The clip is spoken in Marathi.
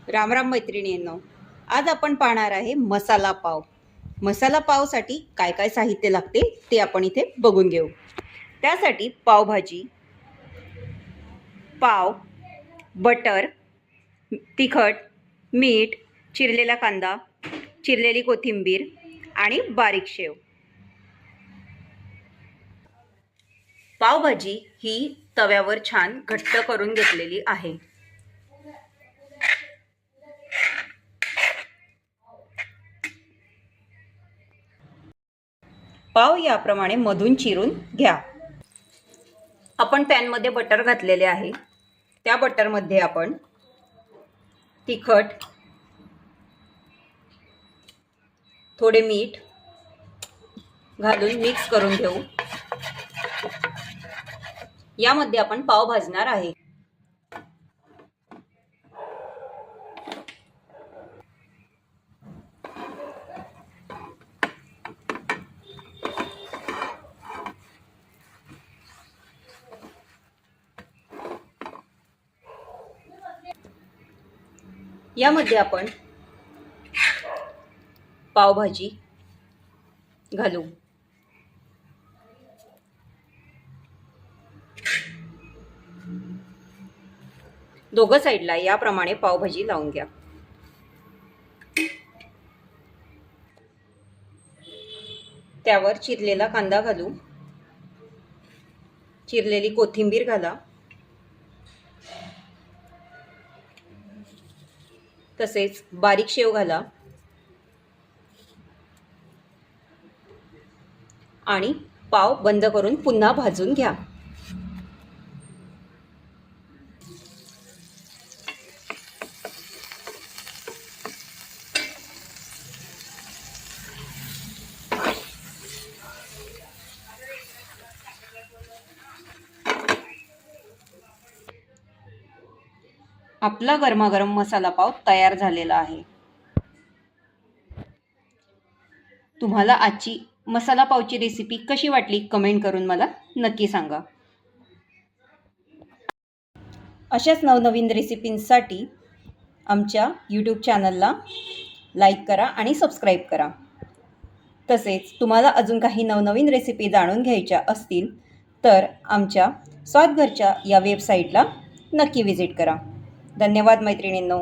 राम राम मैत्रिणींनो, आज आपण पाहणार आहे मसाला पाव. मसाला पावसाठी काय काय साहित्य लागते ते आपण इथे बघून घेऊ. त्यासाठी पावभाजी, पाव, बटर, तिखट, मीठ, चिरलेला कांदा, चिरलेली कोथिंबीर आणि बारीक शेव. पावभाजी ही तव्यावर छान घट्ट करून घेतलेली आहे. पाव याप्रमाणे मधून चिरून घ्या. आपण पॅनमध्ये बटर घातलेले आहे. त्या बटरमध्ये आपण तिखट, थोडे मीठ घालून मिक्स करून घेऊ. यामध्ये आपण पाव भाजणार आहे. यामध्ये आपण पावभाजी घालू. दोघं साईडला याप्रमाणे पावभाजी लावून घ्या. त्यावर चिरलेला कांदा घालू. चिरलेली कोथिंबीर घाला. तसेच बारीक शेव घाला आणि पाव बंद करून पुन्हा भाजून घ्या. आपला गरमागरम मसाला पाव तयार झालेला आहे. तुम्हाला आजची मसाला पावची रेसिपी कशी वाटली कमेंट करून मला नक्की सांगा. अशाच नवनवीन रेसिपींसाठी आमच्या यूट्यूब चॅनलला लाईक करा आणि सबस्क्राईब करा. तसेच तुम्हाला अजून काही नवनवीन रेसिपी जाणून घ्यायच्या असतील तर आमच्या स्वादघरच्या या वेबसाईटला नक्की व्हिजिट करा. धन्यवाद मैत्रिणींनो.